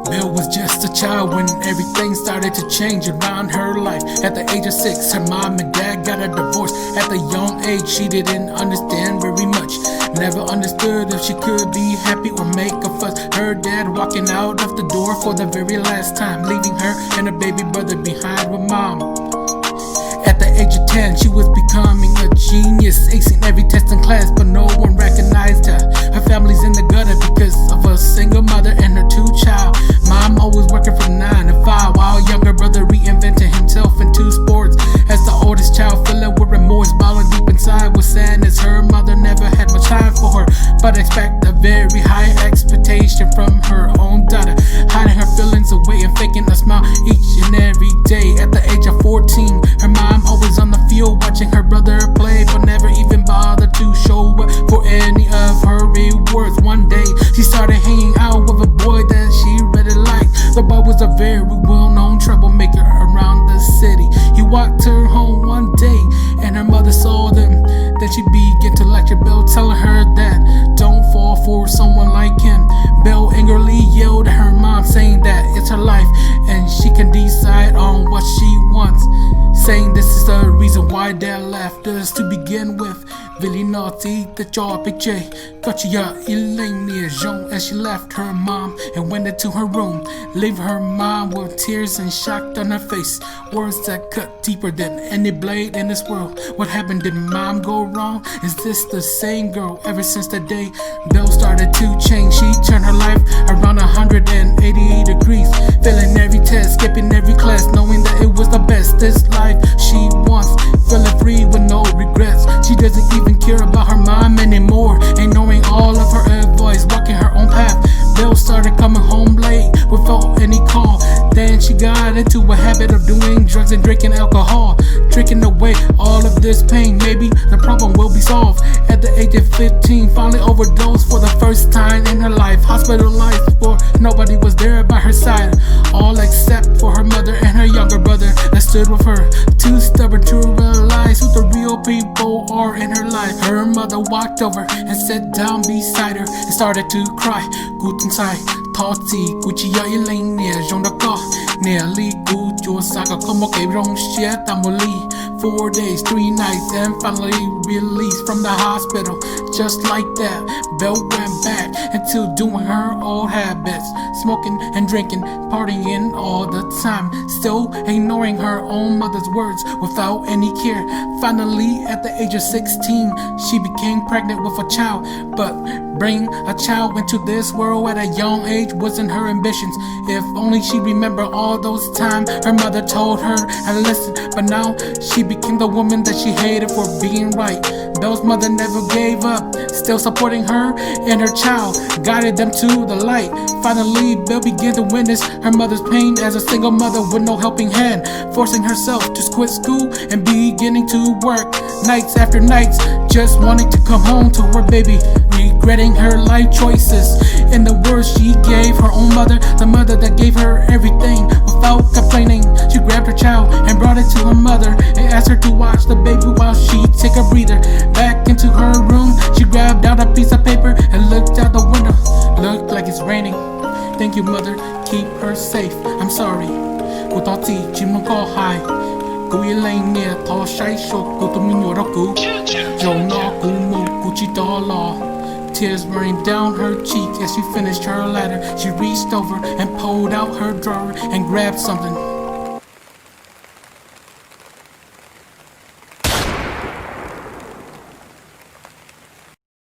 Belle was just a child when everything started to change around her life. At the age of 6, her mom and dad got a divorce. At the young age, she didn't understand very much. Never understood if she could be happy or make a fuss. Her dad walking out of the door for the very last time, leaving her and her baby brother behind with mom. At the age of 10, she was becoming a genius, acing every test in class, but no one recognized her. Her family's in the gutter because of a single mother and her 2 child. Mom always working from 9 to 5, while younger brother reinvented himself into sports. As the oldest child, filling with remorse, bawling deep inside with sadness. Her mother never had much time for her, but expect a very high expectation from her own daughter, hiding her feelings away and faking a smile each and every day. At the age of 14, her mom always on the field watching her brother play, but never even bothered to show up for any of her rewards. One day, she started hanging out with a boy that she really liked. The boy was a very well-known troublemaker around the city. He walked her home one day, and her mother saw them. Then she began to lecture Belle, telling her that don't fall for someone like him. Belle angrily yelled at her mom, saying that it's her life and she can decide on what she wants, saying this is the reason why dad left us to begin with. Really naughty that your picture got you Elaine near Jean as she left her mom and went into her room, leaving her mom with tears and shock on her face. Words that cut deeper than any blade in this world. What happened? Did mom go wrong? Is this the same girl? Ever since that day, Belle started to change. She turned her life around 180 degrees, failing every test, skipping every class, knowing that it was the best. This life she wants, feeling free with no regrets. She doesn't even care about her mom anymore, ignoring all of her advice, walking her own path. Belle started coming home late without any call. Then she got into a habit of doing drugs and drinking alcohol, drinking away all of this pain. Maybe the problem will be solved. At the age of 15, finally overdosed for the first time in her life. Hospitalized for nobody was there by her side, all except for her mother and her younger brother that stood with her, too stubborn to realize who the real people are in her life. Her mother walked over and sat down beside her and started to cry. Guten sai, Thao Gucci Elaine near Jean de Go, nearly good your saga como que wrong shit Tamoli. 4 days, 3 nights, and finally released from the hospital. Just like that, Belle went back into doing her old habits, smoking and drinking, partying all the time, still ignoring her own mother's words without any care. Finally, at the age of 16, she became pregnant with a child, but bringing a child into this world at a young age wasn't her ambitions. If only she remembered all those times her mother told her and listened, but now she became the woman that she hated for being right. Belle's mother never gave up, still supporting her and her child, guided them to the light. Finally, Belle began to witness her mother's pain as a single mother with no helping hand, forcing herself to quit school and beginning to work nights after nights, just wanting to come home to her baby, regretting her life choices. In the words she gave her own mother, the mother that gave her everything without complaining, she grabbed her child and brought it to her mother and asked her to watch the baby while she take a breather. Back into her room, she grabbed out a piece of paper and looked out the window. Looked like it's raining. Thank you, mother, keep her safe. I'm sorry. Cô tỏ chỉ mong có hai. Cô yêu lên nè tỏ say sốt cô tụi mình nhớ đó cô. Dầu nó cô mù cô chỉ tỏ lo. Tears running down her cheek as she finished her letter. She reached over and pulled out her drawer and grabbed something.